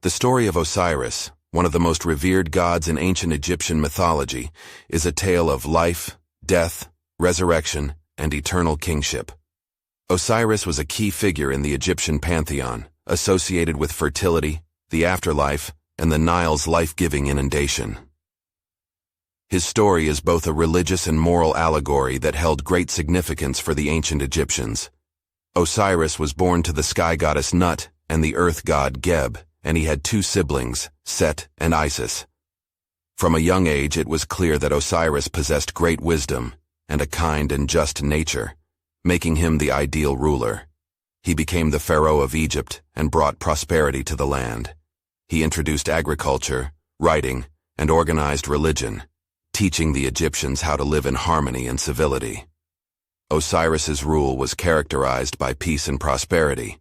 The story of Osiris, one of the most revered gods in ancient Egyptian mythology, is a tale of life, death, resurrection, and eternal kingship. Osiris was a key figure in the Egyptian pantheon, associated with fertility, the afterlife, and the Nile's life-giving inundation. His story is both a religious and moral allegory that held great significance for the ancient Egyptians. Osiris was born to the sky goddess Nut and the earth god Geb, and he had two siblings, Set and Isis. From a young age it was clear that Osiris possessed great wisdom and a kind and just nature, making him the ideal ruler. He became the pharaoh of Egypt and brought prosperity to the land. He introduced agriculture, writing, and organized religion, teaching the Egyptians how to live in harmony and civility. Osiris's rule was characterized by peace and prosperity,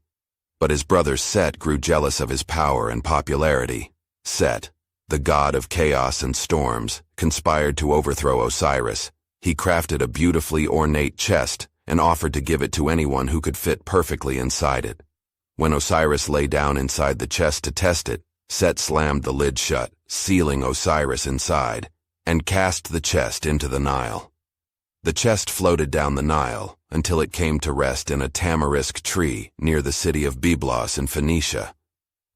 but his brother Set grew jealous of his power and popularity. Set, the god of chaos and storms, conspired to overthrow Osiris. He crafted a beautifully ornate chest and offered to give it to anyone who could fit perfectly inside it. When Osiris lay down inside the chest to test it, Set slammed the lid shut, sealing Osiris inside, and cast the chest into the Nile. The chest floated down the Nile until it came to rest in a tamarisk tree near the city of Byblos in Phoenicia.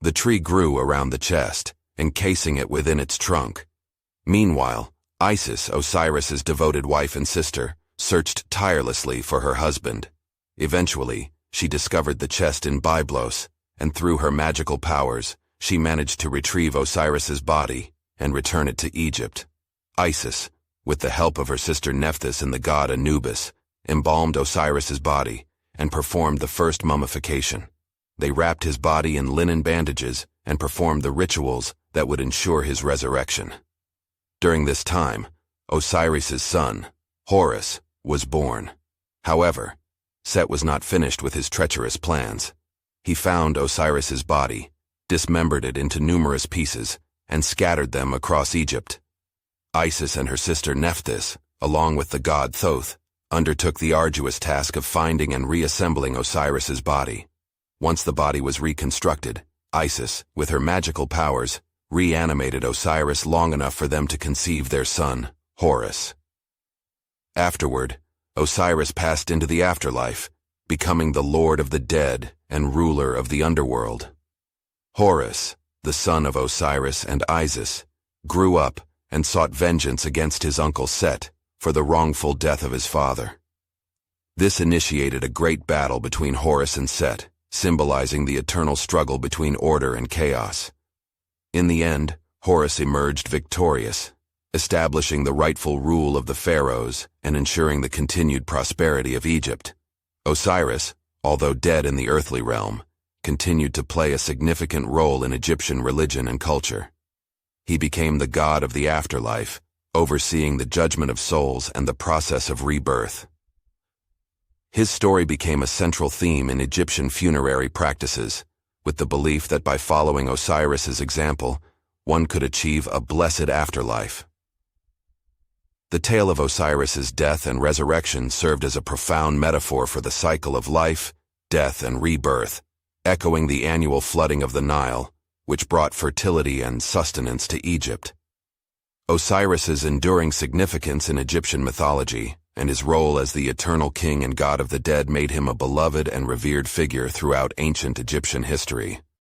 The tree grew around the chest, encasing it within its trunk. Meanwhile, Isis, Osiris's devoted wife and sister, searched tirelessly for her husband. Eventually, she discovered the chest in Byblos, and through her magical powers, she managed to retrieve Osiris's body and return it to Egypt. Isis, with the help of her sister Nephthys and the god Anubis, embalmed Osiris's body and performed the first mummification. They wrapped his body in linen bandages and performed the rituals that would ensure his resurrection. During this time, Osiris's son, Horus, was born. However, Set was not finished with his treacherous plans. He found Osiris's body, dismembered it into numerous pieces, and scattered them across Egypt. Isis and her sister Nephthys, along with the god Thoth, undertook the arduous task of finding and reassembling Osiris's body. Once the body was reconstructed, Isis, with her magical powers, reanimated Osiris long enough for them to conceive their son, Horus. Afterward, Osiris passed into the afterlife, becoming the lord of the dead and ruler of the underworld. Horus, the son of Osiris and Isis, grew up and sought vengeance against his uncle Set for the wrongful death of his father. This initiated a great battle between Horus and Set, symbolizing the eternal struggle between order and chaos. In the end, Horus emerged victorious, establishing the rightful rule of the pharaohs and ensuring the continued prosperity of Egypt. Osiris, although dead in the earthly realm, continued to play a significant role in Egyptian religion and culture. He became the god of the afterlife, overseeing the judgment of souls and the process of rebirth. His story became a central theme in Egyptian funerary practices, with the belief that by following Osiris's example, one could achieve a blessed afterlife. The tale of Osiris's death and resurrection served as a profound metaphor for the cycle of life, death, and rebirth, echoing the annual flooding of the Nile, which brought fertility and sustenance to Egypt. Osiris's enduring significance in Egyptian mythology and his role as the eternal king and god of the dead made him a beloved and revered figure throughout ancient Egyptian history.